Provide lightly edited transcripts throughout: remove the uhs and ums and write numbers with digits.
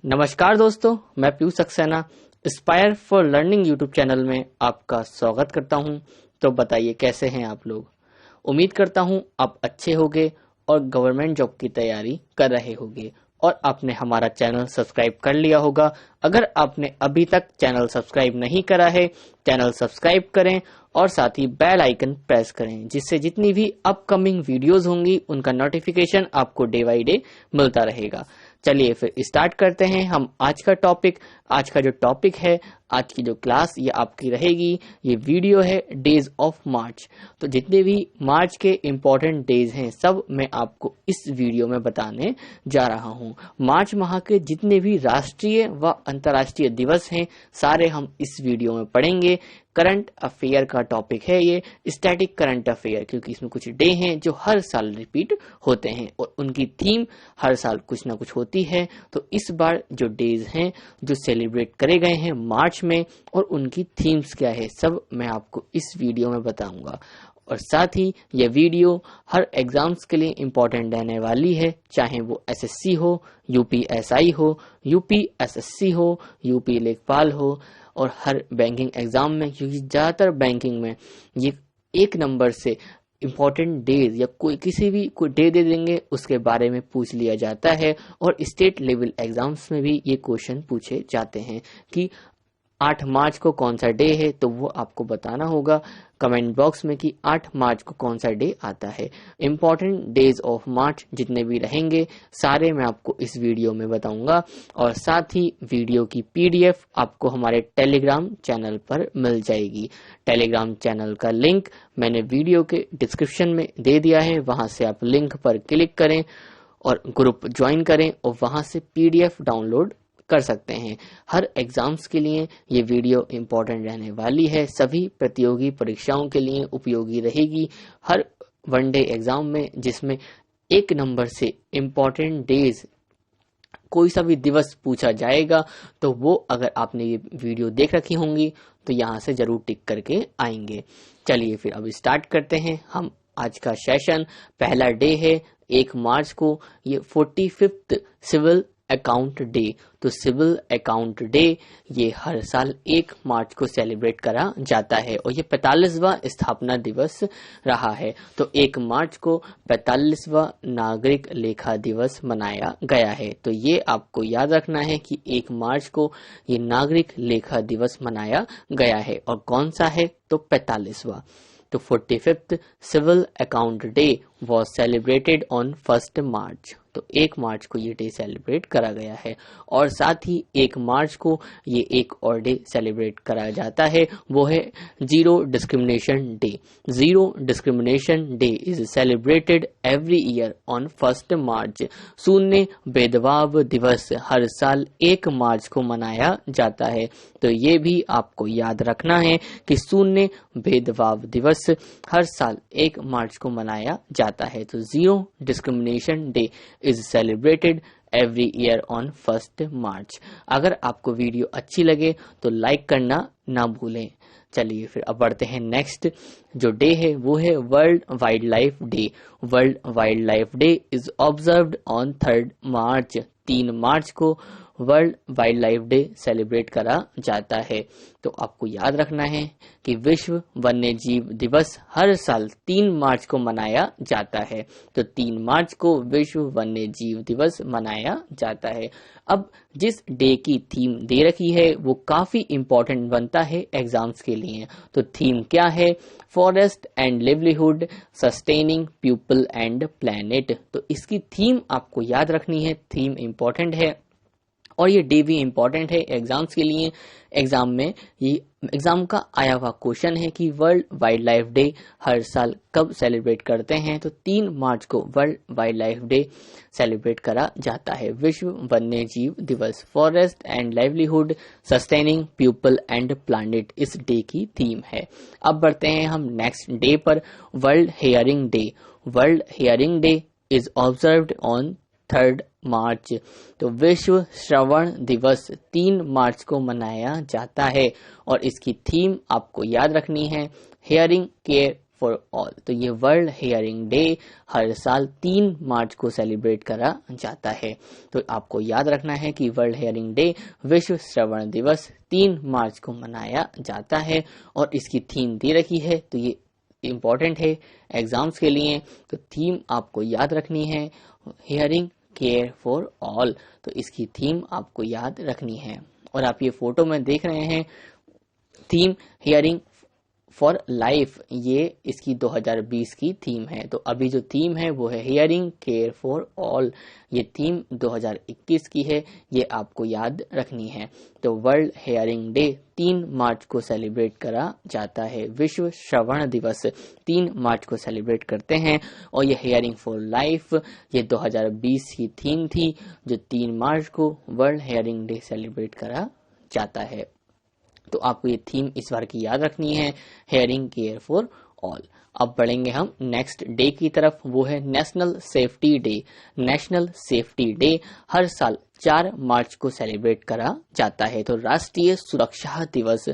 नमस्कार दोस्तों, मैं Piyush Saxena inspire for learning YouTube channel में आपका स्वागत करता हूं। तो बताइए कैसे हैं आप लोग। उम्मीद करता हूं आप अच्छे होंगे और गवर्नमेंट जॉब की तैयारी कर रहे होंगे और आपने हमारा चैनल सब्सक्राइब कर लिया होगा। अगर आपने अभी तक चैनल सब्सक्राइब नहीं करा है, चैनल सब्सक्राइब करें और साथ ही बेल आइकन प्रेस करें, जिससे जितनी भी अपकमिंग वीडियोस होंगी उनका नोटिफिकेशन आपको डे बाई डे मिलता रहेगा। चलिए फिर स्टार्ट करते हैं हम आज का टॉपिक। आज का जो टॉपिक है, आज की जो क्लास ये आपकी रहेगी, ये वीडियो है डेज ऑफ मार्च। तो जितने भी मार्च के इम्पोर्टेंट डेज हैं सब मैं आपको इस वीडियो में बताने जा रहा हूँ। मार्च माह के जितने भी राष्ट्रीय व अंतर्राष्ट्रीय दिवस हैं सारे हम इस वीडियो में पढ़ेंगे। करंट अफेयर का टॉपिक है ये, स्टैटिक करंट अफेयर, क्योंकि इसमें कुछ डे हैं जो हर साल रिपीट होते हैं और उनकी थीम हर साल कुछ ना कुछ होती है। तो इस बार जो डेज हैं जो सेलिब्रेट करे गए हैं मार्च में और उनकी थीम्स क्या है सब मैं आपको इस वीडियो में बताऊंगा। और साथ ही यह वीडियो हर एग्जाम्स के लिए इम्पोर्टेंट रहने वाली है, चाहे वो एसएससी हो, यूपीएसआई हो, यूपीएसएससी हो, यूपी लेखपाल हो और हर बैंकिंग एग्जाम में, क्योंकि ज्यादातर बैंकिंग में ये एक नंबर से इम्पोर्टेंट डेज या कोई किसी भी कोई डे दे देंगे उसके बारे में पूछ लिया जाता है। और स्टेट लेवल एग्जाम्स में भी ये क्वेश्चन पूछे जाते हैं कि 8 मार्च को कौन सा डे है, तो वो आपको बताना होगा कमेंट बॉक्स में कि 8 मार्च को कौन सा डे आता है। इम्पोर्टेंट डेज ऑफ मार्च जितने भी रहेंगे सारे मैं आपको इस वीडियो में बताऊंगा और साथ ही वीडियो की पीडीएफ आपको हमारे टेलीग्राम चैनल पर मिल जाएगी। टेलीग्राम चैनल का लिंक मैंने वीडियो के डिस्क्रिप्शन में दे दिया है, वहां से आप लिंक पर क्लिक करें और ग्रुप ज्वाइन करें और वहां से पीडीएफ डाउनलोड कर सकते हैं। हर एग्जाम्स के लिए ये वीडियो इम्पोर्टेंट रहने वाली है, सभी प्रतियोगी परीक्षाओं के लिए उपयोगी रहेगी। हर वनडे एग्जाम में जिसमें एक नंबर से इम्पोर्टेंट डेज कोई सा भी दिवस पूछा जाएगा, तो वो अगर आपने ये वीडियो देख रखी होंगी तो यहाँ से जरूर टिक करके आएंगे। चलिए फिर अब स्टार्ट करते हैं हम आज का सेशन। पहला डे है 1 मार्च को, ये 45th सिविल अकाउंट डे। तो सिविल अकाउंट डे ये हर साल 1 मार्च को सेलिब्रेट करा जाता है और ये 45वां स्थापना दिवस रहा है। तो 1 मार्च को 45वां नागरिक लेखा दिवस मनाया गया है। तो ये आपको याद रखना है कि 1 मार्च को ये नागरिक लेखा दिवस मनाया गया है और कौन सा है, तो 45वां। तो 45th civil account day was celebrated on 1 March. तो 1 मार्च को ये डे सेलिब्रेट करा गया है और साथ ही 1 मार्च को ये एक और डे सेलिब्रेट करा जाता है, वो है zero discrimination day. Zero discrimination day is celebrated every year on 1 मार्च। शून्य भेदभाव दिवस हर साल 1 मार्च को मनाया जाता है। तो ये भी आपको याद रखना है कि शून्य भेदभाव दिवस हर साल 1 मार्च को मनाया जाता है। तो zero discrimination day is celebrated every year on 1 मार्च। अगर आपको वीडियो अच्छी लगे तो लाइक करना ना भूलें। चलिए फिर अब बढ़ते हैं नेक्स्ट जो डे है, वो है world wild life day. World wild life day is observed on 3 मार्च। 3 मार्च को world wild life day celebrate करा जाता है। तो आपको याद रखना है कि विश्व वन्य जीव दिवस हर साल 3 मार्च को मनाया जाता है। तो 3 मार्च को विश्व वन्य जीव दिवस मनाया जाता है। अब जिस डे की थीम दे रखी है वो काफी इंपॉर्टेंट बनता है एग्जाम्स के लिए। तो थीम क्या है, forest and livelihood sustaining people and planet. तो इसकी थीम आपको याद रखनी है, थीम इंपॉर्टेंट है और ये डे भी इम्पोर्टेंट है एग्जाम्स के लिए। एग्जाम में ये एग्जाम का आया हुआ क्वेश्चन है कि वर्ल्ड वाइल्ड लाइफ डे हर साल कब सेलिब्रेट करते हैं, तो 3 मार्च को world wild life day celebrate करा जाता है। विश्व वन्य जीव दिवस, forest and livelihood sustaining people and planet इस डे की थीम है। अब बढ़ते हैं हम नेक्स्ट डे पर, world hearing day. World hearing day is observed on 3 मार्च। तो विश्व श्रवण दिवस 3 मार्च को मनाया जाता है और इसकी थीम आपको याद रखनी है, हेयरिंग केयर फॉर ऑल। तो ये वर्ल्ड हियरिंग डे हर साल 3 मार्च को सेलिब्रेट करा जाता है। तो आपको याद रखना है कि वर्ल्ड हियरिंग डे, विश्व श्रवण दिवस 3 मार्च को मनाया जाता है और इसकी थीम दे रखी है, तो ये इम्पोर्टेंट है एग्जाम्स के लिए। तो थीम आपको याद रखनी है, हियरिंग केयर फॉर ऑल। तो इसकी थीम आपको याद रखनी है। और आप ये फोटो में देख रहे हैं, थीम हियरिंग फॉर लाइफ, ये इसकी 2020 की थीम है। तो अभी जो थीम है वो है हियरिंग केयर फॉर ऑल, ये थीम 2021 की है, ये आपको याद रखनी है। तो वर्ल्ड हियरिंग डे 3 मार्च को सेलिब्रेट करा जाता है। विश्व श्रवण दिवस 3 मार्च को सेलिब्रेट करते हैं। और ये हियरिंग फॉर लाइफ, ये 2020 की थीम थी, जो 3 मार्च को वर्ल्ड हियरिंग डे सेलिब्रेट करा जाता है। तो आपको ये थीम इस बार की याद रखनी है, हियरिंग केयर फॉर ऑल। अब बढ़ेंगे हम नेक्स्ट डे की तरफ, वो है national safety day. National safety day हर साल 4 मार्च को सेलिब्रेट करा जाता है। तो राष्ट्रीय सुरक्षा दिवस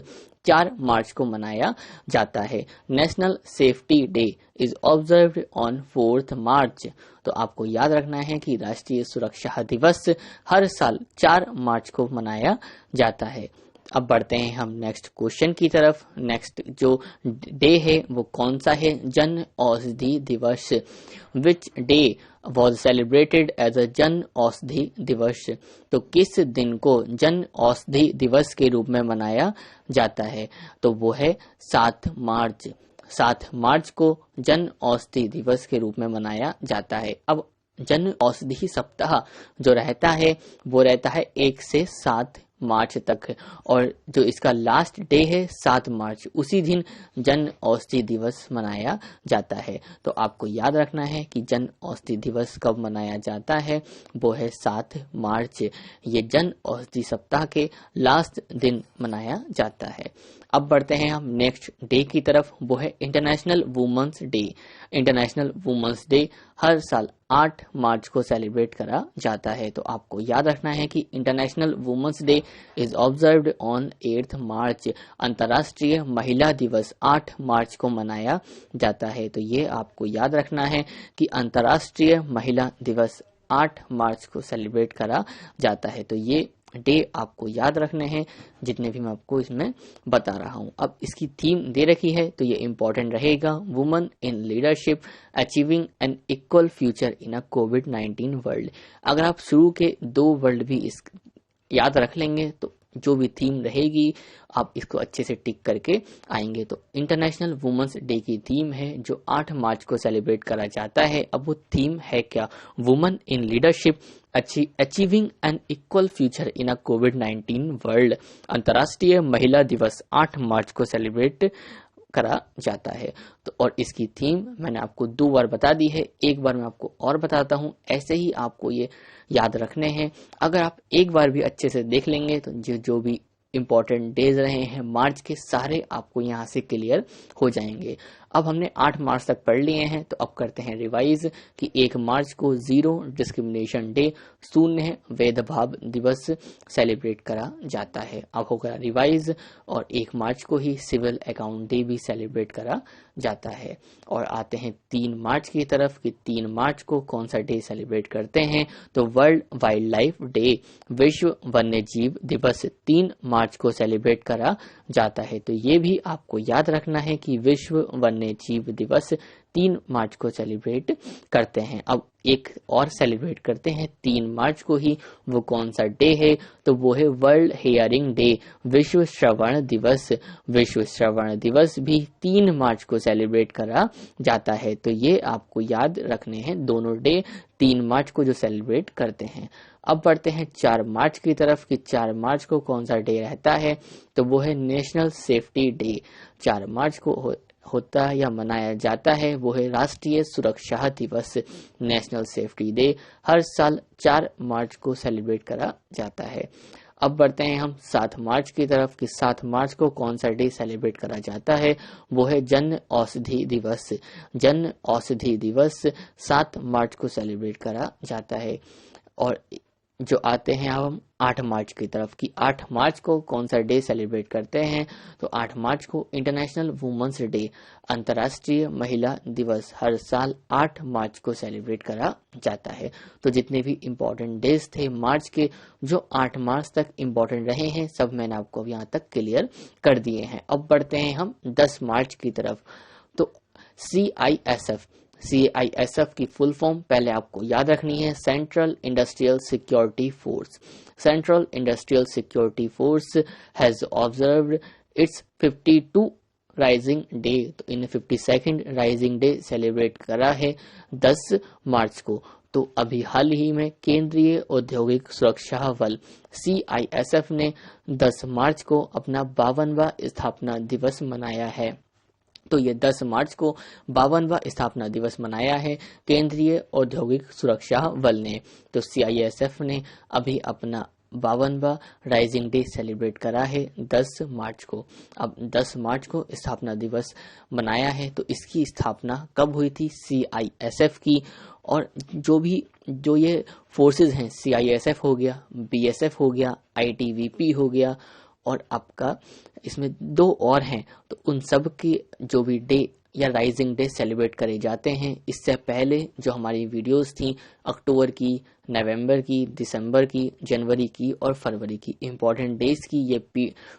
4 मार्च को मनाया जाता है। National safety day is observed on 4 मार्च। तो आपको याद रखना है कि राष्ट्रीय सुरक्षा दिवस हर साल 4 मार्च को मनाया जाता है। अब बढ़ते हैं हम नेक्स्ट क्वेश्चन की तरफ। नेक्स्ट जो डे है वो कौन सा है? Jan Aushadhi Diwas. Which day was celebrated as a Jan Aushadhi दिवस। तो किस दिन को जन औषधि दिवस के रूप में मनाया जाता है? तो वो है 7 मार्च। 7 मार्च को जन औषधि दिवस के रूप में मनाया जाता है। अब जन औषधि सप्ताह जो रहता है वो रहता है 1 से 7 मार्च तक, और जो इसका लास्ट डे है 7 मार्च, उसी दिन जन औषधि दिवस मनाया जाता है। तो आपको याद रखना है कि जन औषधि दिवस कब मनाया जाता है, वो है 7 मार्च। ये जन औषधि सप्ताह के लास्ट दिन मनाया जाता है। अब बढ़ते हैं हम नेक्स्ट डे की तरफ, वो है international women's day. International women's day हर साल 8 मार्च को सेलिब्रेट करा जाता है। तो आपको याद रखना है कि international women's day is observed on 8 March. अंतर्राष्ट्रीय महिला दिवस 8 मार्च को मनाया जाता है। तो ये आपको याद रखना है कि अंतर्राष्ट्रीय महिला दिवस 8 मार्च को सेलिब्रेट करा जाता है। तो ये डे आपको याद रखने हैं, जितने भी मैं आपको इसमें बता रहा हूं। अब इसकी थीम दे रखी है, तो ये इंपॉर्टेंट रहेगा, women in leadership achieving an equal future in a कोविड-19 वर्ल्ड। अगर आप शुरू के 2 वर्ल्ड भी इस याद रख लेंगे तो जो भी थीम रहेगी आप इसको अच्छे से टिक करके आएंगे। तो इंटरनेशनल वुमेन्स डे की थीम है जो 8 मार्च को सेलिब्रेट करा जाता है। अब वो थीम है क्या? Women in leadership achieving an equal future in a कोविड-19 वर्ल्ड। अंतर्राष्ट्रीय महिला दिवस 8 मार्च को सेलिब्रेट करा जाता है। तो और इसकी थीम मैंने आपको 2 बार बता दी है, एक बार मैं आपको और बताता हूं। ऐसे ही आपको ये याद रखने हैं। अगर आप एक बार भी अच्छे से देख लेंगे तो जो भी इंपॉर्टेंट डेज रहे हैं मार्च के, सारे आपको यहाँ से क्लियर हो जाएंगे। अब हमने 8 मार्च तक पढ़ लिए हैं, तो अब करते हैं रिवाइज कि 1 मार्च को जीरो डिस्क्रिमिनेशन डे, शून्य भेदभाव दिवस सेलिब्रेट करा जाता है। अब होगा रिवाइज। और 1 मार्च को ही सिविल अकाउंट डे भी सेलिब्रेट करा जाता है। और आते हैं 3 मार्च की तरफ कि 3 मार्च को कौन सा डे सेलिब्रेट करते हैं? तो वर्ल्ड वाइल्ड लाइफ डे, विश्व वन्य जीव दिवस 3 मार्च को सेलिब्रेट करा जाता है। तो ये भी आपको याद रखना है कि विश्व वन्य जीव दिवस 3 मार्च को सेलिब्रेट करते हैं। अब एक और सेलिब्रेट करते हैं 3 मार्च को ही, वो कौन सा डे है? तो वो है वर्ल्ड हियरिंग डे, विश्व श्रवण दिवस। विश्व श्रवण दिवस भी 3 मार्च को सेलिब्रेट करा जाता है। तो ये आपको याद रखने हैं दोनों डे 3 मार्च को जो सेलिब्रेट करते हैं। अब बढ़ते हैं 4 मार्च की तरफ कि 4 मार्च को कौन सा डे रहता है? तो वो है नेशनल सेफ्टी डे। 4 मार्च को होता है या मनाया जाता है वो है राष्ट्रीय सुरक्षा दिवस, नेशनल सेफ्टी डे। हर साल 4 मार्च को सेलिब्रेट करा जाता है। अब बढ़ते हैं हम 7 मार्च की तरफ कि 7 मार्च को कौन सा डे सेलिब्रेट करा जाता है? वो है जन औषधि दिवस। जन औषधि दिवस 7 मार्च को सेलिब्रेट करा जाता है। और जो आते हैं अब हम 8 मार्च की तरफ कि 8 मार्च को कौन सा डे सेलिब्रेट करते हैं। तो 8 मार्च को इंटरनेशनल वुमेन्स डे, अंतर्राष्ट्रीय महिला दिवस, हर साल 8 मार्च को सेलिब्रेट करा जाता है। तो जितने भी इम्पोर्टेंट डेज थे मार्च के, जो 8 मार्च तक इम्पोर्टेंट रहे हैं, सब मैंने आपको अब यहाँ तक क्लियर कर दिए हैं। अब बढ़ते हैं हम 10 मार्च की तरफ। तो CISF की फुल फॉर्म पहले आपको याद रखनी है, central industrial security force. Central industrial security force has observed it's 52 rising day. तो इन 52nd राइजिंग डे सेलिब्रेट करा है 10 मार्च को। तो अभी हाल ही में केंद्रीय औद्योगिक सुरक्षा बल CISF ने 10 मार्च को अपना 52वां स्थापना दिवस मनाया है। तो ये 10 मार्च को 52वां स्थापना दिवस मनाया है केंद्रीय औद्योगिक सुरक्षा बल ने। तो CISF ने अभी अपना 52वां राइजिंग डे सेलिब्रेट करा है 10 मार्च को। अब 10 मार्च को स्थापना दिवस मनाया है। तो इसकी स्थापना कब हुई थी CISF की? और जो ये फोर्सेस हैं, CISF हो गया, BSF हो गया, ITBP हो गया, और आपका इसमें 2 और हैं। तो उन सब की जो भी डे या राइजिंग डे सेलिब्रेट करे जाते हैं, इससे पहले जो हमारी वीडियोस थी अक्टूबर की, नवंबर की, दिसंबर की, जनवरी की और फरवरी की इंपॉर्टेंट डेज की, ये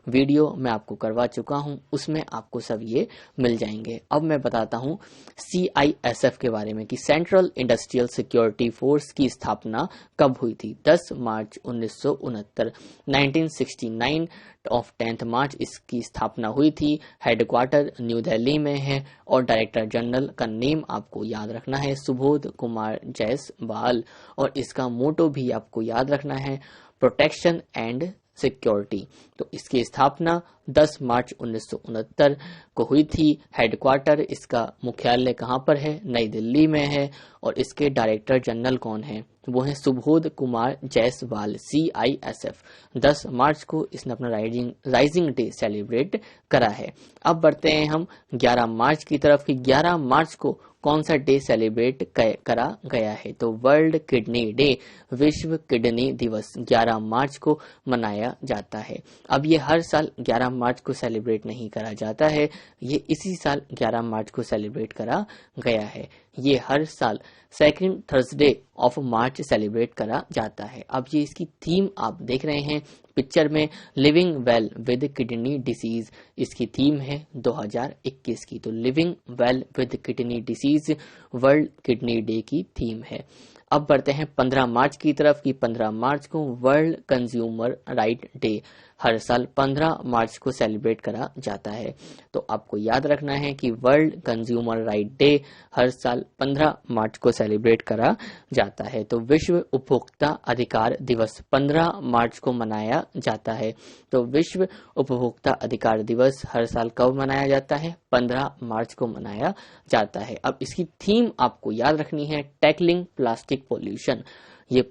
वीडियो मैं आपको करवा चुका हूं, उसमें आपको सब ये मिल जाएंगे। अब मैं बताता हूं CISF के बारे में कि सेंट्रल इंडस्ट्रियल सिक्योरिटी फोर्स की स्थापना कब हुई थी। 10 मार्च 1969, 1969 ऑफ 10th मार्च इसकी स्थापना हुई थी। हेडक्वार्टर न्यू दिल्ली में है और डायरेक्टर जनरल का नेम आपको याद रखना है सुबोध कुमार जायसवाल, और इसका मोटो भी आपको याद रखना है, प्रोटेक्शन एंड सिक्योरिटी। तो इसकी स्थापना 10 मार्च 1969 को हुई थी। हेडक्वार्टर इसका मुख्यालय कहाँ पर है? नई दिल्ली में है। और इसके डायरेक्टर जनरल कौन है? वो है सुबोध कुमार जायसवाल। CISF 10 मार्च को इसने अपना राइजिंग डे सेलिब्रेट करा है। अब बढ़ते हैं हम 11 मार्च की तरफ कि 11 मार्च को कौन सा डे सेलिब्रेट करा गया है। तो वर्ल्ड किडनी डे, विश्व किडनी दिवस 11 मार्च को मनाया जाता है। अब ये हर साल 11 मार्च को सेलिब्रेट नहीं करा जाता है, ये इसी साल 11 मार्च को सेलिब्रेट करा गया है। ये हर साल second Thursday of March celebrate करा जाता है। अब ये इसकी थीम आप देख रहे हैं पिक्चर में, living well with kidney disease इसकी थीम है 2021 की। तो living well with kidney disease world kidney day की थीम है। अब बढ़ते हैं 15 मार्च की तरफ कि 15 मार्च को वर्ल्ड कंज्यूमर राइट डे हर साल 15 मार्च को सेलिब्रेट करा जाता है। तो आपको याद रखना है कि वर्ल्ड कंज्यूमर राइट डे हर साल 15 मार्च को सेलिब्रेट करा जाता है। तो विश्व उपभोक्ता अधिकार दिवस 15 मार्च को मनाया जाता है। तो विश्व उपभोक्ता अधिकार दिवस हर साल कब मनाया जाता है? 15 मार्च को मनाया जाता है। अब इसकी थीम आपको याद रखनी है, टैकलिंग प्लास्टिक पोल्यूशन। ये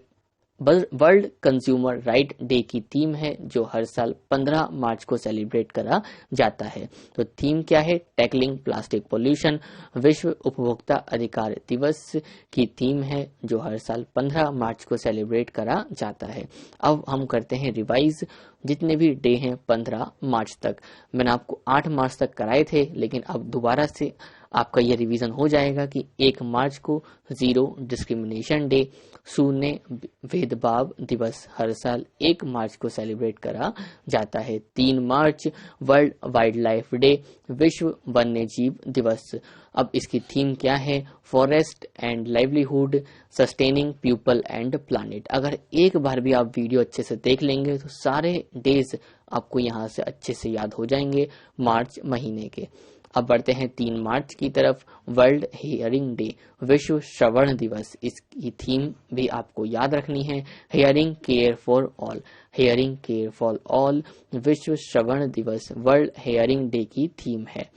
वर्ल्ड कंज्यूमर राइट डे की थीम है जो हर साल 15 मार्च को सेलिब्रेट करा जाता है। तो थीम क्या है? Tackling plastic pollution. विश्व उपभोक्ता अधिकार दिवस की थीम है जो हर साल 15 मार्च को सेलिब्रेट करा जाता है। अब हम करते हैं रिवाइज जितने भी डे हैं 15 मार्च तक। मैंने आपको 8 मार्च तक कराए थे, लेकिन अब दोबारा से आपका ये रिवीजन हो जाएगा कि 1 मार्च को जीरो डिस्क्रिमिनेशन डे, शून्य भेदभाव दिवस हर साल 1 मार्च को सेलिब्रेट करा जाता है। 3 मार्च वर्ल्ड वाइल्ड लाइफ डे, विश्व वन्य जीव दिवस। अब इसकी थीम क्या है? Forest and livelihood, sustaining people and planet. अगर एक बार भी आप वीडियो अच्छे से देख लेंगे तो सारे डेज आपको यहाँ से अच्छे से याद हो जाएंगे मार्च महीने के। अब बढ़ते हैं 3 मार्च की तरफ, वर्ल्ड हियरिंग डे, विश्व श्रवण दिवस। इसकी थीम भी आपको याद रखनी है, hearing care for all. Hearing care for all विश्व श्रवण दिवस वर्ल्ड हियरिंग डे की थीम है।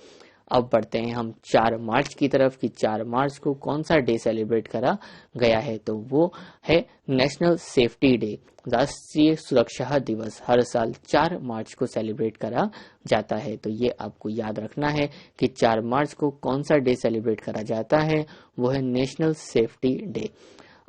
अब बढ़ते हैं हम 4 मार्च की तरफ कि 4 मार्च को कौन सा डे सेलिब्रेट करा गया है। तो वो है नेशनल सेफ्टी डे, राष्ट्रीय सुरक्षा दिवस हर साल 4 मार्च को सेलिब्रेट करा जाता है। तो ये आपको याद रखना है कि 4 मार्च को कौन सा डे सेलिब्रेट करा जाता है, वो है नेशनल सेफ्टी डे।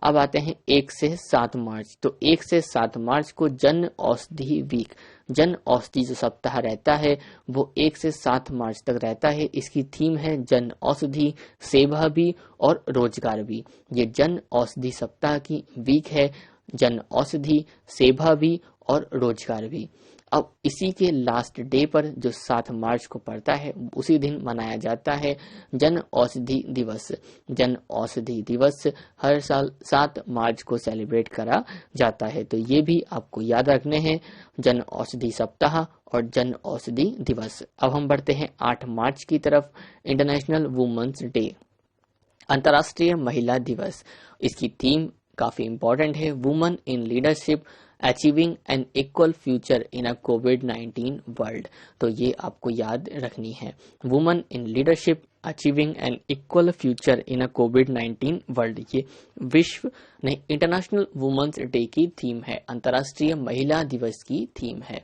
अब आते हैं 1 से 7 मार्च। तो 1 से 7 मार्च को जन औषधि वीक, जन औषधि जो सप्ताह रहता है वो 1 से 7 मार्च तक रहता है। इसकी थीम है जन औषधि, सेवा भी और रोजगार भी। ये जन औषधि सप्ताह की वीक है, जन औषधि, सेवा भी और रोजगार भी। अब इसी के लास्ट डे पर जो 7 मार्च को पड़ता है उसी दिन मनाया जाता है जन औषधि दिवस। जन औषधि दिवस हर साल 7 मार्च को सेलिब्रेट करा जाता है। तो ये भी आपको याद रखने हैं, जन औषधि सप्ताह और जन औषधि दिवस। अब हम बढ़ते हैं 8 मार्च की तरफ, इंटरनेशनल वुमेन्स डे, अंतर्राष्ट्रीय महिला दिवस। इसकी थीम काफी इंपॉर्टेंट है, women in leadership achieving an equal future in a कोविड-19 वर्ल्ड। तो ये आपको याद रखनी है, women in leadership achieving an equal future in a कोविड-19 वर्ल्ड। ये विश्व नहीं, इंटरनेशनल वुमेन्स डे की थीम है, अंतर्राष्ट्रीय महिला दिवस की थीम है।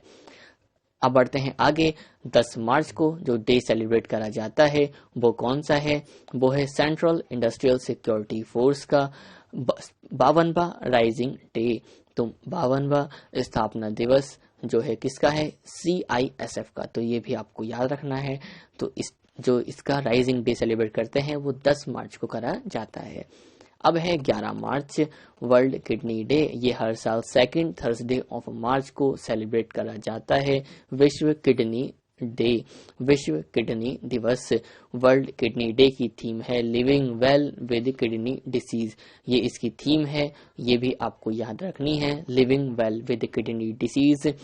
अब बढ़ते हैं आगे, 10 मार्च को जो डे सेलिब्रेट करा जाता है वो कौन सा है? वो है सेंट्रल इंडस्ट्रियल सिक्योरिटी फोर्स का 52वां राइजिंग डे। तो 52वां स्थापना दिवस जो है किसका है? CISF का। तो ये भी आपको याद रखना है। तो इसका राइजिंग डे सेलिब्रेट करते हैं वो 10 मार्च को करा जाता है। अब है 11 मार्च, वर्ल्ड किडनी डे। ये हर साल सेकेंड थर्सडे ऑफ मार्च को सेलिब्रेट करा जाता है, विश्व किडनी डे, विश्व किडनी दिवस। वर्ल्ड किडनी डे की थीम है living well with kidney disease. ये इसकी थीम है, ये भी आपको याद रखनी है, living well with kidney disease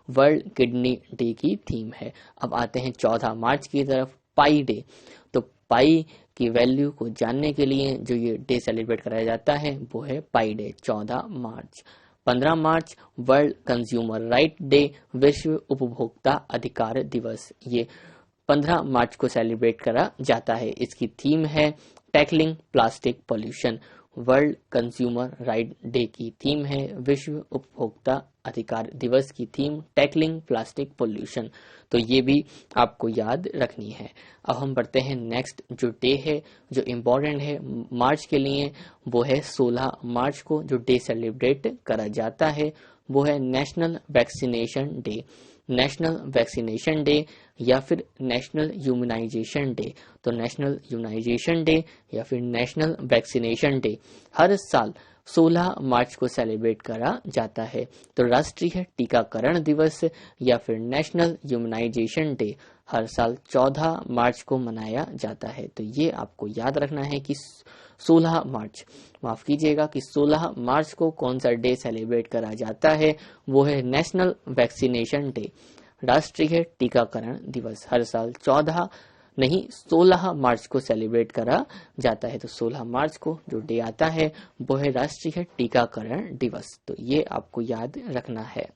world kidney day की थीम है। अब आते हैं 14 मार्च की तरफ, पाई डे। तो पाई की वैल्यू को जानने के लिए जो ये डे सेलिब्रेट कराया जाता है वो है पाई डे, 14 मार्च। 15 मार्च, वर्ल्ड कंज्यूमर राइट डे, विश्व उपभोक्ता अधिकार दिवस। ये 15 मार्च को सेलिब्रेट करा जाता है। इसकी थीम है tackling plastic pollution. World consumer right day की थीम है, विश्व उपभोक्ता अधिकार दिवस की थीम टैकलिंग प्लास्टिक पॉल्यूशन। तो ये भी आपको याद रखनी है। अब हम बढ़ते हैं नेक्स्ट जो डे है जो इम्पोर्टेंट है मार्च के लिए, वो है 16 मार्च को जो डे सेलिब्रेट करा जाता है वो है national vaccination day. National vaccination day या फिर नेशनल ह्यूमनाइजेशन डे। तो नेशनल ह्यूमनाइजेशन डे या फिर नेशनल वैक्सीनेशन डे हर साल 16 मार्च को सेलिब्रेट करा जाता है। तो राष्ट्रीय टीकाकरण दिवस या फिर नेशनल ह्यूमनाइजेशन डे हर साल 14 मार्च को मनाया जाता है। तो ये आपको याद रखना है कि 16 मार्च, माफ कीजिएगा, कि 16 मार्च को कौन सा डे सेलिब्रेट करा जाता है, वो है नेशनल वैक्सीनेशन डे, राष्ट्रीय टीकाकरण दिवस। हर साल 16 मार्च को सेलिब्रेट करा जाता है। तो 16 मार्च को जो डे आता है वो है राष्ट्रीय टीकाकरण दिवस। तो ये आपको याद रखना है।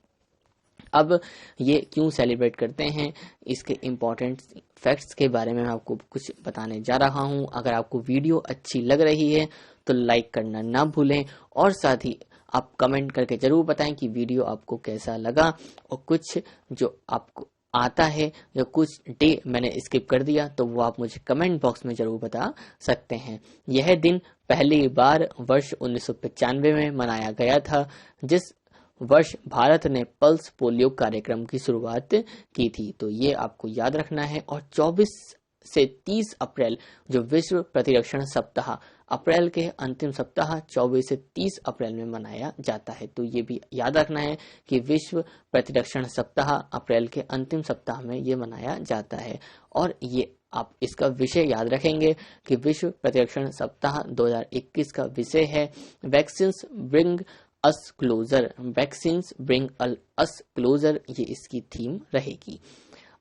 अब ये क्यों सेलिब्रेट करते हैं, इसके इम्पोर्टेंट फैक्ट्स के बारे में मैं आपको कुछ बताने जा रहा हूं। अगर आपको वीडियो अच्छी लग रही है तो लाइक करना ना भूलें और साथ ही आप कमेंट करके जरूर बताएं कि वीडियो आपको कैसा लगा, और कुछ जो आपको आता है या कुछ डे मैंने स्किप कर दिया तो वो आप मुझे कमेंट बॉक्स में जरूर बता सकते हैं। यह दिन पहली बार वर्ष 1995 में मनाया गया था, जिस वर्ष भारत ने पल्स पोलियो कार्यक्रम की शुरुआत की थी। तो ये आपको याद रखना है। और 24 से 30 अप्रैल जो विश्व प्रतिरक्षण सप्ताह, अप्रैल के अंतिम सप्ताह 24 से 30 अप्रैल में मनाया जाता है। तो ये भी याद रखना है कि विश्व प्रतिरक्षण सप्ताह अप्रैल के अंतिम सप्ताह में ये मनाया जाता है। और ये आप इसका विषय याद रखेंगे कि विश्व प्रतिरक्षण सप्ताह 2021 का विषय है vaccines bring us closure, vaccines bring us closure, ये इसकी थीम रहेगी।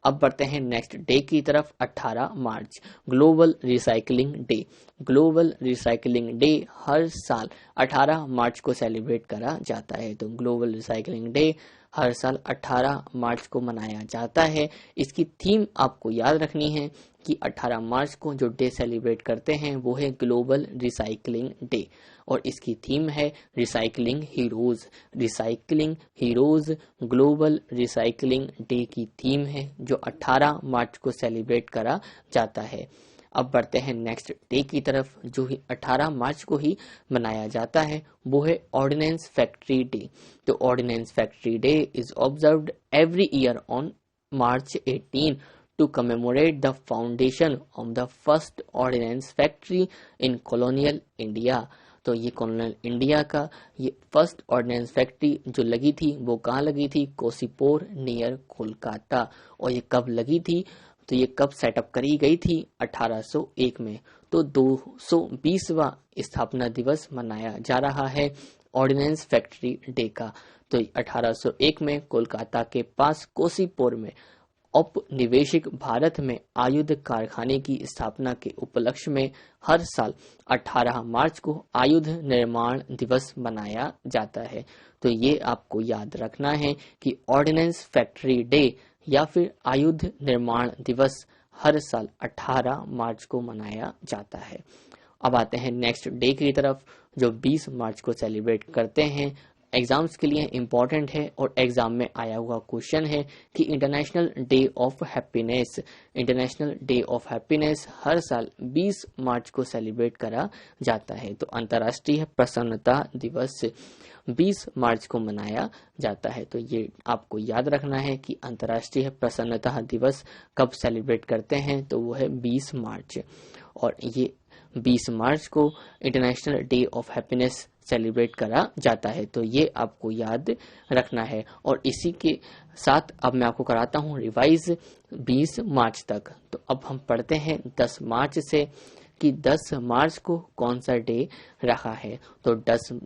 अब बढ़ते हैं नेक्स्ट डे की तरफ, 18 March, global recycling day. Global recycling day हर साल 18 मार्च को सेलिब्रेट करा जाता है। तो ग्लोबल रिसाइकलिंग डे हर साल 18 मार्च को मनाया जाता है। इसकी थीम आपको याद रखनी है कि 18 मार्च को जो डे सेलिब्रेट करते हैं वो है ग्लोबल रिसाइकलिंग डे, और इसकी थीम है recycling heroes. Recycling heroes global recycling day की थीम है जो 18 मार्च को सेलिब्रेट करा जाता है। अब बढ़ते हैं नेक्स्ट डे की तरफ, जो ही 18 मार्च को ही मनाया जाता है, वो है ऑर्डिनेंस फैक्ट्री डे। तो ordinance factory day is observed every year on March 18 to commemorate the foundation of the first ordnance factory in colonial India। तो ये कॉलोनियल इंडिया का ये फर्स्ट ऑर्डिनेंस फैक्ट्री जो लगी थी वो कहाँ लगी थी? कोसीपोर नियर कोलकाता। और ये कब लगी थी? तो ये कब सेटअप करी गई थी? 1801 में। तो 220वां स्थापना दिवस मनाया जा रहा है ऑर्डिनेंस फैक्ट्री डे का। तो 1801 में कोलकाता के पास कोसीपोर में औपनिवेशिक भारत में आयुध कारखाने की स्थापना के उपलक्ष्य में हर साल 18 मार्च को आयुध निर्माण दिवस मनाया जाता है। तो ये आपको याद रखना है कि ऑर्डिनेंस फैक्ट्री डे या फिर आयुध निर्माण दिवस हर साल 18 मार्च को मनाया जाता है। अब आते हैं नेक्स्ट डे की तरफ, जो 20 मार्च को सेलिब्रेट करते हैं। एग्जाम्स के लिए इम्पोर्टेंट है और एग्जाम में आया हुआ क्वेश्चन है कि international day of happiness, international day of happiness हर साल 20 मार्च को सेलिब्रेट करा जाता है। तो अंतर्राष्ट्रीय प्रसन्नता दिवस 20 मार्च को मनाया जाता है। तो ये आपको याद रखना है कि अंतर्राष्ट्रीय प्रसन्नता दिवस कब सेलिब्रेट करते हैं, तो वो है 20 मार्च। और ये 20 मार्च को international day of happiness celebrate करा जाता है। तो ये आपको याद रखना है। और इसी के साथ अब मैं आपको कराता हूँ रिवाइज 20 मार्च तक। तो अब हम पढ़ते हैं 10 मार्च से कि 10 मार्च को कौन सा डे रहा है। तो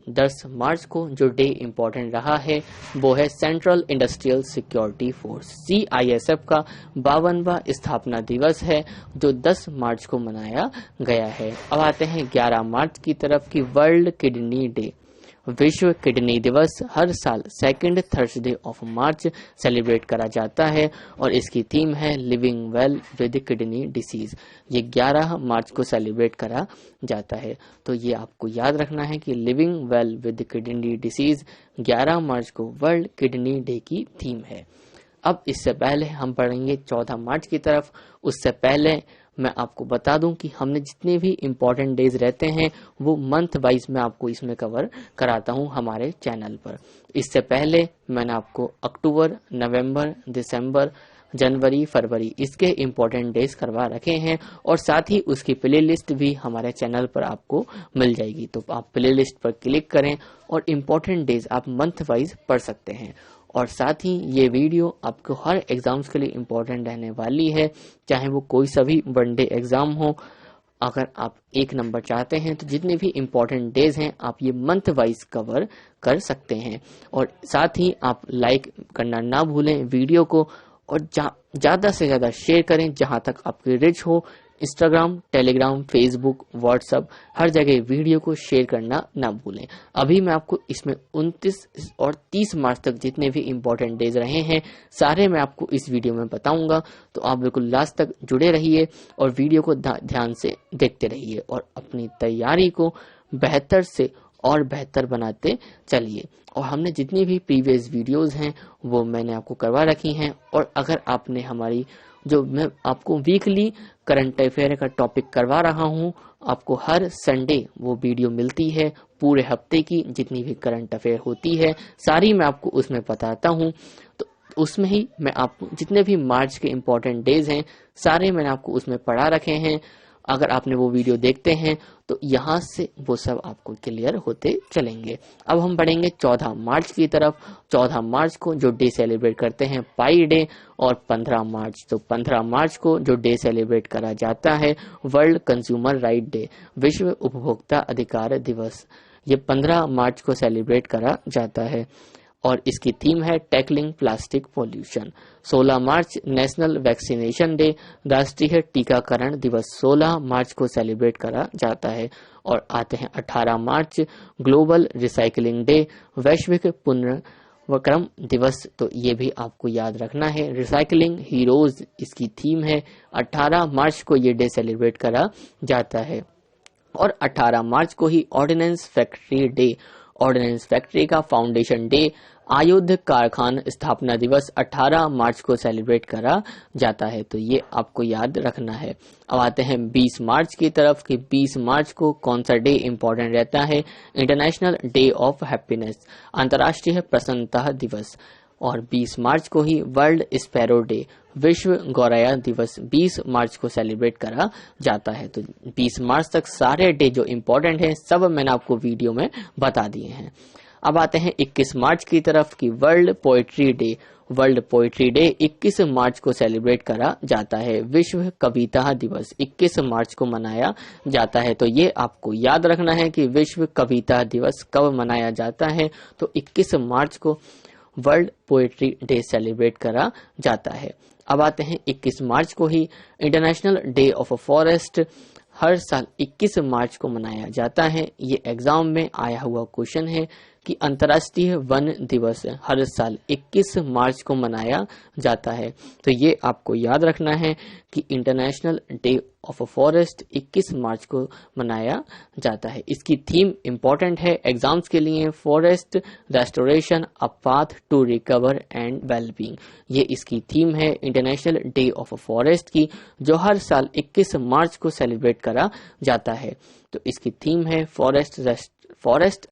10 मार्च को जो डे इम्पोर्टेंट रहा है वो है central industrial security force CISF का 52वां स्थापना दिवस है, जो 10 मार्च को मनाया गया है। अब आते हैं 11 मार्च की तरफ की वर्ल्ड किडनी डे। विश्व किडनी दिवस हर साल second Thursday of March celebrate करा जाता है और इसकी थीम है living well with kidney disease. ये 11 मार्च को सेलिब्रेट करा जाता है। तो ये आपको याद रखना है कि living well with kidney disease 11 मार्च को वर्ल्ड किडनी डे की थीम है। अब इससे पहले हम पढ़ेंगे 14 मार्च की तरफ। उससे पहले मैं आपको बता दूं कि हमने जितने भी इम्पोर्टेंट डेज रहते हैं वो मंथ वाइज मैं आपको इसमें कवर कराता हूं हमारे चैनल पर। इससे पहले मैंने आपको अक्टूबर, नवंबर, दिसंबर, जनवरी, फरवरी इसके इम्पोर्टेंट डेज करवा रखे हैं और साथ ही उसकी प्लेलिस्ट भी हमारे चैनल पर आपको मिल जाएगी। तो आप प्लेलिस्ट पर क्लिक करें और इम्पोर्टेंट डेज आप मंथ वाइज पढ़ सकते हैं। और साथ ही ये वीडियो आपको हर एग्जाम्स के लिए इम्पोर्टेंट रहने वाली है, चाहे वो कोई सा भी वनडे एग्जाम हो। अगर आप 1 नंबर चाहते हैं तो जितने भी इम्पोर्टेंट डेज हैं आप ये मंथ वाइज कवर कर सकते हैं। और साथ ही आप लाइक करना ना भूलें वीडियो को, और ज़्यादा से ज़्यादा शेयर करें जहां तक आपकी रीच हो। इंस्टाग्राम, टेलीग्राम, फेसबुक, व्हाट्सएप हर जगह वीडियो को शेयर करना ना भूलें। अभी मैं आपको इसमें 29 और 30 मार्च तक जितने भी इम्पोर्टेंट डेज रहे हैं सारे मैं आपको इस वीडियो में बताऊंगा। तो आप बिल्कुल लास्ट तक जुड़े रहिए और वीडियो को ध्यान से देखते रहिए और अपनी तैयारी को बेहतर से और बेहतर बनाते चलिए। और हमने जितनी भी प्रीवियस वीडियोस हैं वो मैंने आपको करवा रखी हैं। और अगर आपने हमारी जो मैं आपको वीकली करंट अफेयर का टॉपिक करवा रहा हूं, आपको हर संडे वो वीडियो मिलती है। पूरे हफ्ते की जितनी भी करंट अफेयर होती है सारी मैं आपको उसमें बताता हूं। तो उसमें ही मैं आपको जितने भी मार्च के इम्पोर्टेंट डेज हैं सारे मैंने आपको उसमें पढ़ा रखे हैं। अगर आपने वो वीडियो देखते हैं तो यहाँ से वो सब आपको क्लियर होते चलेंगे। अब हम बढ़ेंगे 14 मार्च की तरफ। 14 मार्च को जो डे सेलिब्रेट करते हैं पाई डे, और 15 मार्च, तो 15 मार्च को जो डे सेलिब्रेट करा जाता है वर्ल्ड कंज्यूमर राइट डे, विश्व उपभोक्ता अधिकार दिवस। ये 15 मार्च को सेलिब्रेट करा जाता है और इसकी थीम है टैकलिंग प्लास्टिक पॉल्यूशन। 16 मार्च नेशनल वैक्सीनेशन डे, राष्ट्रीय टीकाकरण दिवस 16 मार्च को सेलिब्रेट करा जाता है। और आते हैं 18 मार्च ग्लोबल रिसाइकलिंग डे, वैश्विक पुनर्वक्रम दिवस। तो ये भी आपको याद रखना है, रिसाइकलिंग हीरोज इसकी थीम है। 18 मार्च को ये डे सेलिब्रेट करा जाता है। और 18 मार्च को ही ordnance factory day, ordnance factory का फाउंडेशन डे आयुध कारखान स्थापना दिवस 18 मार्च को सेलिब्रेट करा जाता है, तो ये आपको याद रखना है। अब आते हैं 20 मार्च की तरफ कि 20 मार्च को कौन सा डे इंपॉर्टेंट रहता है। इंटरनेशनल डे ऑफ हैप्पीनेस, अंतर्राष्ट्रीय प्रसन्नता दिवस। और 20 मार्च को ही वर्ल्ड स्पैरो डे, विश्व गौरैया दिवस 20 मार्च को सेलिब्रेट करा जाता है। तो 20 मार्च तक सारे डे जो इंपॉर्टेंट है सब मैंने आपको वीडियो में बता दिए हैं। अब आते हैं 21 मार्च की तरफ कि world poetry day. World poetry day 21 March को सेलिब्रेट करा जाता है। विश्व कविता दिवस 21 मार्च को मनाया जाता है। तो ये आपको याद रखना है कि विश्व कविता दिवस कब मनाया जाता है, तो 21 मार्च को वर्ल्ड पोएट्री डे सेलिब्रेट करा जाता है। अब आते हैं 21 मार्च को ही इंटरनेशनल डे ऑफ फॉरेस्ट हर साल 21 मार्च को मनाया जाता है। ये एग्जाम में आया हुआ क्वेश्चन है कि अंतर्राष्ट्रीय वन दिवस हर साल 21 मार्च को मनाया जाता है। तो ये आपको याद रखना है कि international day of forest 21 March को मनाया जाता है। इसकी थीम इंपॉर्टेंट है एग्जाम्स के लिए, forest restoration a path to recover and wellbeing. ये इसकी थीम है इंटरनेशनल डे ऑफ फॉरेस्ट की, जो हर साल 21 मार्च को सेलिब्रेट करा जाता है। तो इसकी थीम है forest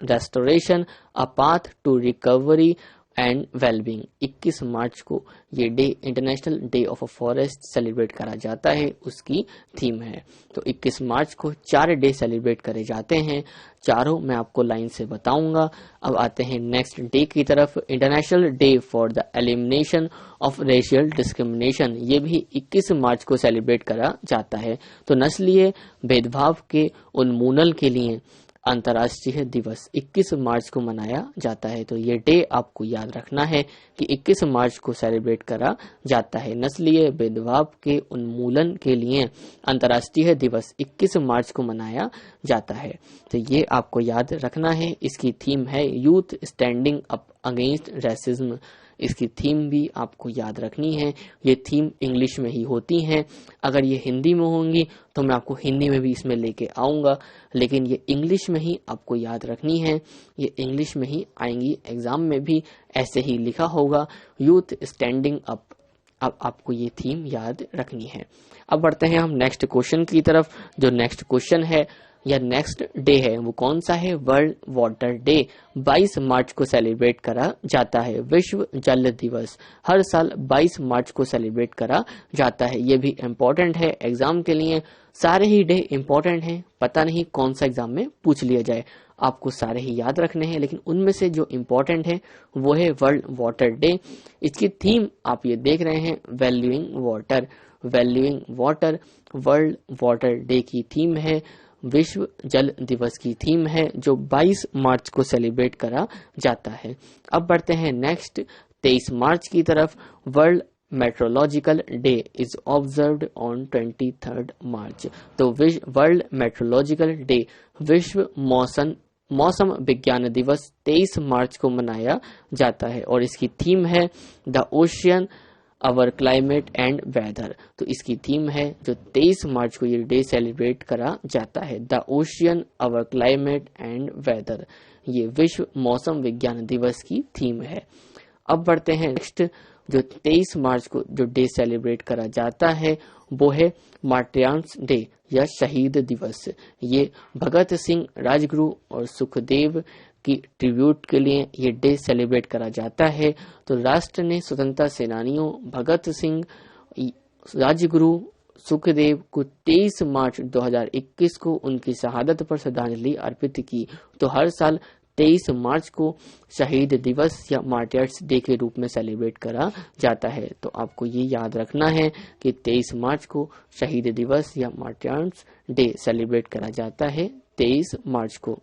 restoration a path to recovery and wellbeing. 21 March को ये day international day of forest celebrate करा जाता है, उसकी थीम है। तो 21 मार्च को 4 डे सेलिब्रेट करे जाते हैं, चारों मैं आपको लाइन से बताऊंगा। अब आते हैं नेक्स्ट डे की तरफ, international day for the elimination of racial discrimination. ये भी 21 मार्च को सेलिब्रेट करा जाता है। तो नस्लीय भेदभाव के उन्मूलन के लिए अंतर्राष्ट्रीय दिवस 21 मार्च को मनाया जाता है। तो ये डे आपको याद रखना है कि 21 मार्च को सेलिब्रेट करा जाता है। नस्लीय भेदभाव के उन्मूलन के लिए अंतर्राष्ट्रीय दिवस 21 मार्च को मनाया जाता है। तो ये आपको याद रखना है। इसकी थीम है youth standing up against racism. इसकी थीम भी आपको याद रखनी है। ये थीम इंग्लिश में ही होती हैं, अगर ये हिंदी में होंगी तो मैं आपको हिंदी में भी इसमें लेके आऊंगा, लेकिन ये इंग्लिश में ही आपको याद रखनी है। ये इंग्लिश में ही आएंगी, एग्जाम में भी ऐसे ही लिखा होगा, यूथ स्टैंडिंग अप। अब आपको ये थीम याद रखनी है। अब बढ़ते हैं हम नेक्स्ट क्वेश्चन की तरफ। जो नेक्स्ट क्वेश्चन है या नेक्स्ट डे है वो कौन सा है। वर्ल्ड वाटर डे 22 मार्च को सेलिब्रेट करा जाता है। विश्व जल दिवस हर साल 22 मार्च को सेलिब्रेट करा जाता है। ये भी इम्पोर्टेंट है एग्जाम के लिए। सारे ही डे इम्पोर्टेंट हैं, पता नहीं कौन सा एग्जाम में पूछ लिया जाए। आपको सारे ही याद रखने हैं, लेकिन उनमें से जो इम्पोर्टेंट है वो है वर्ल्ड वाटर डे। इसकी थीम आप ये देख रहे हैं, valuing water. Valuing water world water day की थीम है, विश्व जल दिवस की थीम है, जो 22 मार्च को सेलिब्रेट करा जाता है। अब बढ़ते हैं नेक्स्ट 23 मार्च की तरफ। World meteorological day is observed on 23 March. तो वर्ल्ड मेट्रोलॉजिकल डे विश्व मौसम विज्ञान दिवस 23 मार्च को मनाया जाता है, और इसकी थीम है the ocean our climate and weather. तो इसकी थीम है, जो 23 मार्च को ये डे सेलिब्रेट करा जाता है, the ocean our climate and weather. ये विश्व मौसम विज्ञान दिवस की थीम है। अब बढ़ते हैं नेक्स्ट, जो 23 मार्च को जो डे सेलिब्रेट करा जाता है वो है मार्टियर्स डे या शहीद दिवस। ये भगत सिंह, राजगुरु और सुखदेव की ट्रिब्यूट के लिए ये डे सेलिब्रेट करा जाता है। तो राष्ट्र ने स्वतंत्रता सेनानियों भगत सिंह, राजगुरु, सुखदेव को 23 मार्च 2021 को उनकी शहादत पर श्रद्धांजलि अर्पित की। तो हर साल 23 मार्च को शहीद दिवस या मार्टियर्स डे के रूप में सेलिब्रेट करा जाता है। तो आपको ये याद रखना है कि 23 मार्च को शहीद दिवस या मार्टियर्स डे सेलिब्रेट करा जाता है 23 मार्च को।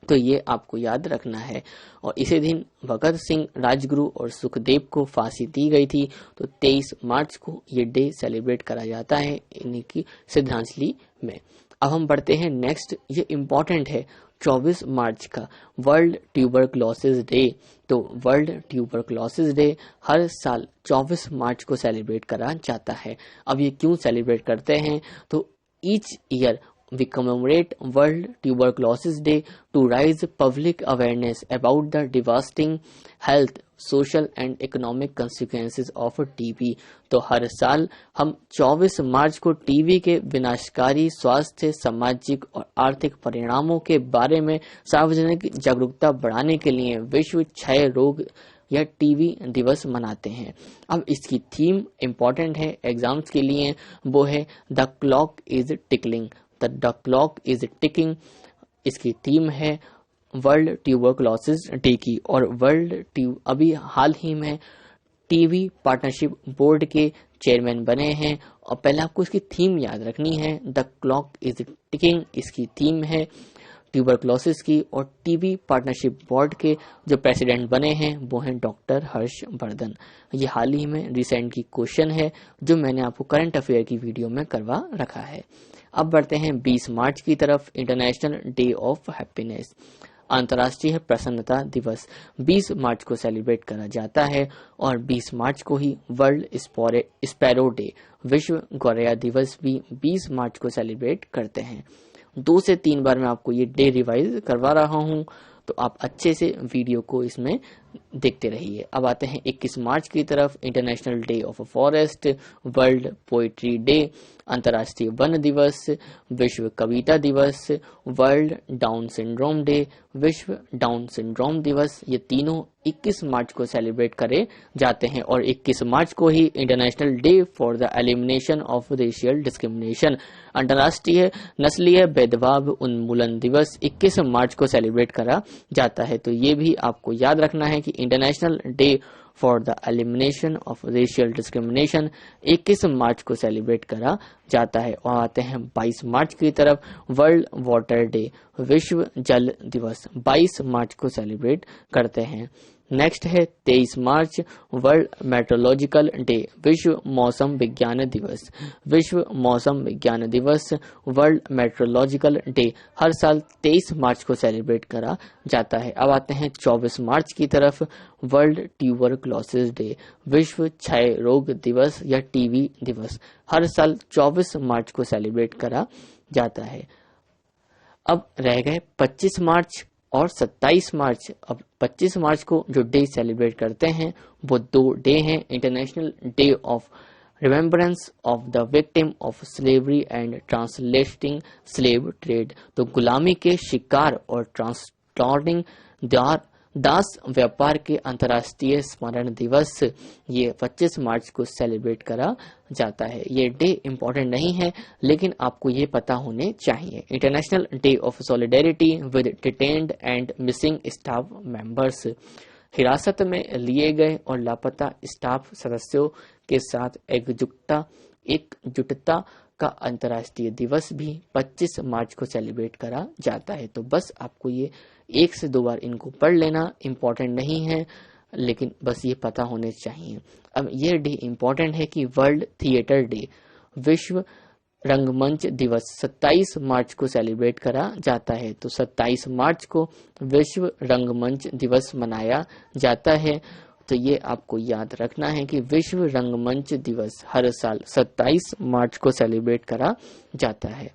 तो ये आपको याद रखना है। और इसी दिन भगत सिंह, राजगुरु और सुखदेव को फांसी दी गई थी। तो 23 मार्च को ये डे सेलिब्रेट करा जाता है इन्हीं की श्रद्धांजलि में। अब हम बढ़ते हैं नेक्स्ट, ये इम्पोर्टेंट है, 24 मार्च का वर्ल्ड ट्यूबरक्लोसिस डे। तो वर्ल्ड ट्यूबरक्लोसिस डे हर साल 24 मार्च को सेलिब्रेट करा जाता है। अब ये क्यों सेलिब्रेट करते हैं, तो each year we commemorate World Tuberculosis Day to raise public awareness about the devastating health, social and economic consequences of TB। तो हर साल हम 24 मार्च को टीबी के विनाशकारी स्वास्थ्य, सामाजिक और आर्थिक परिणामों के बारे में सार्वजनिक जागरूकता बढ़ाने के लिए विश्व क्षय रोग या टीबी दिवस मनाते हैं। अब इसकी थीम इम्पोर्टेंट है एग्जाम्स के लिए, वो है the clock is tickling. The clock is ticking इसकी थीम है वर्ल्ड ट्यूबरकुलोसिस डे की। और अभी हाल ही में टीबी पार्टनरशिप बोर्ड के चेयरमैन बने हैं। और पहले आपको इसकी थीम याद रखनी है, द क्लॉक इज टिकिंग इसकी थीम है ट्यूबरकुलोसिस की। और टीबी पार्टनरशिप बोर्ड के जो प्रेसिडेंट बने हैं वो हैं डॉक्टर हर्षवर्धन। ये हाल ही में रिसेंट की क्वेश्चन है जो मैंने आपको करंट अफेयर की वीडियो में करवा रखा है। अब बढ़ते हैं 20 मार्च की तरफ, इंटरनेशनल डे ऑफ हैप्पीनेस, अंतर्राष्ट्रीय प्रसन्नता दिवस 20 मार्च को सेलिब्रेट करा जाता है। और 20 मार्च को ही वर्ल्ड स्पैरो डे, विश्व गौरैया दिवस भी 20 मार्च को सेलिब्रेट करते हैं। 2 से 3 बार मैं आपको ये डे रिवाइज करवा रहा हूँ, तो आप अच्छे से वीडियो को इसमें देखते रहिए। अब आते हैं 21 मार्च की तरफ, international day of forest, world poetry day, अंतर्राष्ट्रीय वन दिवस, विश्व कविता दिवस, वर्ल्ड डाउन सिंड्रोम डे, विश्व डाउन सिंड्रोम दिवस। ये तीनों 21 मार्च को सेलिब्रेट करे जाते हैं। और 21 मार्च को ही international day for the elimination of racial discrimination, अंतर्राष्ट्रीय नस्लीय भेदभाव उन्मूलन दिवस 21 मार्च को सेलिब्रेट करा जाता है। तो ये भी आपको याद रखना है कि international day for the elimination of racial discrimination 21 March को सेलिब्रेट करा जाता है। और आते हैं 22 मार्च की तरफ, वर्ल्ड वाटर डे, विश्व जल दिवस 22 मार्च को सेलिब्रेट करते हैं। नेक्स्ट है 23 मार्च, वर्ल्ड मेट्रोलॉजिकल डे, विश्व मौसम विज्ञान दिवस, विश्व मौसम विज्ञान दिवस, वर्ल्ड मेट्रोलॉजिकल डे हर साल 23 मार्च को सेलिब्रेट करा जाता है। अब आते हैं 24 मार्च की तरफ, वर्ल्ड ट्यूबरकुलोसिस डे, विश्व क्षय रोग दिवस या टीबी दिवस हर साल 24 मार्च को सेलिब्रेट करा जाता है। अब रह गए 25 मार्च और 27 मार्च। अब 25 मार्च को जो डे सेलिब्रेट करते हैं वो 2 डे हैं, international day of remembrance of the victim of slavery and translating slave trade. तो गुलामी के शिकार और ट्रांसपोर्टिंग दास व्यापार के अंतर्राष्ट्रीय स्मरण दिवस ये 25 मार्च को सेलिब्रेट करा जाता है। ये डे इम्पोर्टेंट नहीं है लेकिन आपको ये पता होने चाहिए। International day of solidarity with detained and missing staff members, हिरासत में लिए गए और लापता स्टाफ सदस्यों के साथ एकजुटता का अंतर्राष्ट्रीय दिवस भी 25 मार्च को सेलिब्रेट करा जाता है। तो बस आपको ये 1 से 2 बार इनको पढ़ लेना, इम्पोर्टेंट नहीं है लेकिन बस ये पता होने चाहिए। अब ये डे इम्पोर्टेंट है कि वर्ल्ड थिएटर डे, विश्व रंगमंच दिवस 27 मार्च को सेलिब्रेट करा जाता है। तो 27 मार्च को विश्व रंगमंच दिवस मनाया जाता है। तो ये आपको याद रखना है कि विश्व रंगमंच दिवस हर साल 27 मार्च को सेलिब्रेट करा जाता है।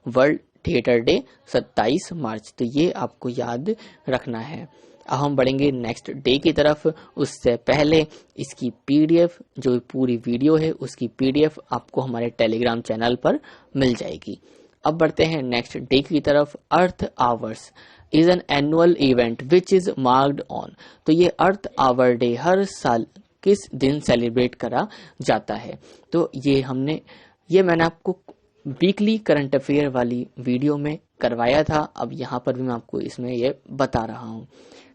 वर्ल्ड थिएटर डे 27 मार्च, तो ये आपको याद रखना है। अब हम बढ़ेंगे नेक्स्ट डे की तरफ। उससे पहले इसकी पीडीएफ, जो पूरी वीडियो है उसकी पीडीएफ आपको हमारे टेलीग्राम चैनल पर मिल जाएगी। अब बढ़ते हैं नेक्स्ट डे की तरफ। Earth hours is an annual event which is marked on. तो ये अर्थ आवर डे हर साल किस दिन सेलिब्रेट करा जाता है? तो ये मैंने आपको वीकली करंट अफेयर वाली वीडियो में करवाया था। अब यहाँ पर भी मैं आपको इसमें ये बता रहा हूँ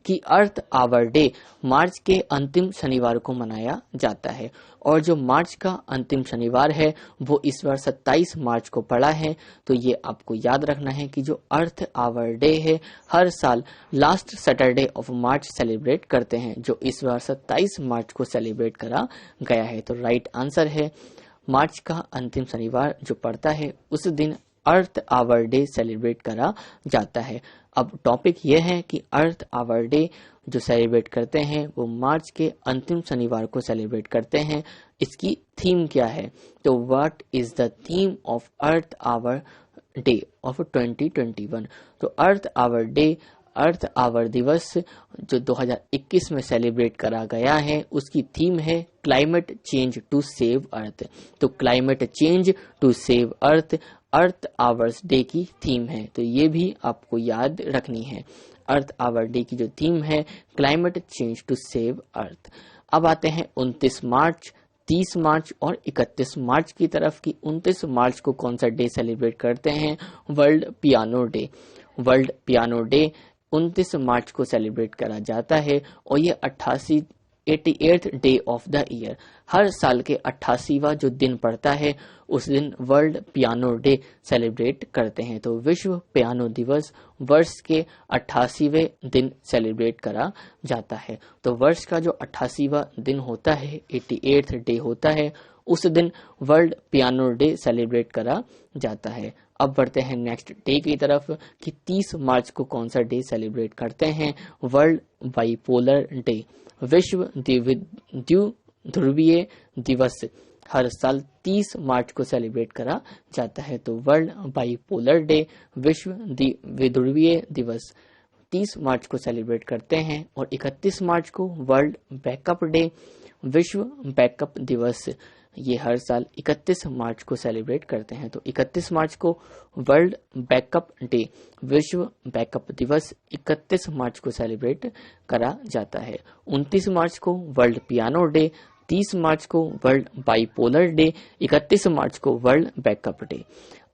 कि अर्थ आवर डे मार्च के अंतिम शनिवार को मनाया जाता है। और जो मार्च का अंतिम शनिवार है वो इस बार 27 मार्च को पड़ा है। तो ये आपको याद रखना है कि जो अर्थ आवर डे है हर साल last Saturday of March celebrate करते हैं, जो इस बार 27 मार्च को सेलिब्रेट करा गया है। तो राइट आंसर है मार्च का अंतिम शनिवार जो पड़ता है उस दिन अर्थ आवर डे सेलिब्रेट करा जाता है। अब टॉपिक यह है कि अर्थ आवर डे जो सेलिब्रेट करते हैं वो मार्च के अंतिम शनिवार को सेलिब्रेट करते हैं। इसकी थीम क्या है? तो what is the theme of earth hour day of 2021। तो earth hour day, earth hour दिवस जो 2021 में सेलिब्रेट करा गया है, उसकी थीम है climate change to save earth. तो climate change to save earth earth hours day की थीम है, तो ये भी आपको याद रखनी है। अर्थ आवर डे की जो थीम है climate change to save earth. अब आते हैं 29 मार्च, 30 मार्च और 31 मार्च की तरफ की। 29 मार्च को कौन सा डे सेलिब्रेट करते हैं? World piano day. World piano day 29 March को सेलिब्रेट करा जाता है और ये 88th day of the year, हर साल के 88वां जो दिन पड़ता है उस दिन वर्ल्ड पियानो डे सेलिब्रेट करते हैं। तो विश्व पियानो दिवस वर्ष के 88वें दिन सेलिब्रेट करा जाता है। तो वर्ष का जो 88वां दिन होता है, 88th डे होता है, उस दिन वर्ल्ड पियानो डे सेलिब्रेट करा जाता है। अब बढ़ते हैं नेक्स्ट डे की तरफ कि 30 मार्च को कौन सा डे सेलिब्रेट करते हैं? वर्ल्ड बाइपोलर डे, विश्व द्विध्रुवीय दिवस, हर साल 30 मार्च को सेलिब्रेट करा जाता है। तो वर्ल्ड बाइपोलर डे, विश्व द्विध्रुवीय दिवस 30 मार्च को सेलिब्रेट करते हैं। और 31 मार्च को वर्ल्ड बैकअप डे, विश्व बैकअप दिवस, ये हर साल 31 मार्च को सेलिब्रेट करते हैं। तो 31 मार्च को वर्ल्ड बैकअप डे, विश्व बैकअप दिवस 31 मार्च को सेलिब्रेट करा जाता है। 29 मार्च को वर्ल्ड पियानो डे, 30 मार्च को वर्ल्ड बाइपोलर डे, 31 मार्च को वर्ल्ड बैकअप डे।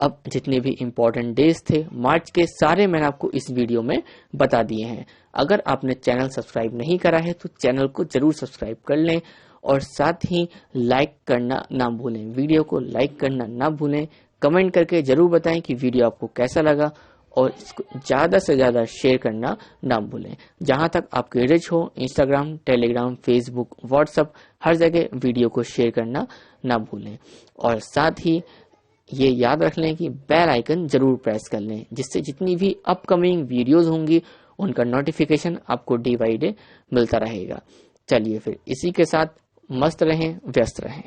अब जितने भी इम्पोर्टेंट डेज थे मार्च के, सारे मैंने आपको इस वीडियो में बता दिए हैं। अगर आपने चैनल सब्सक्राइब नहीं करा है तो चैनल को जरूर सब्सक्राइब कर लें और साथ ही लाइक करना ना भूलें। वीडियो को लाइक करना ना भूलें, कमेंट करके जरूर बताएं कि वीडियो आपको कैसा लगा और इसको ज़्यादा से ज़्यादा शेयर करना ना भूलें। जहां तक आपकी रिच हो, इंस्टाग्राम, टेलीग्राम, फेसबुक, व्हाट्सएप, हर जगह वीडियो को शेयर करना ना भूलें। और साथ ही ये याद रख लें कि बेल आइकन जरूर प्रेस कर लें, जिससे जितनी भी अपकमिंग वीडियोस होंगी उनका नोटिफिकेशन आपको डे बाई डे मिलता रहेगा। चलिए फिर इसी के साथ मस्त रहें, व्यस्त रहें।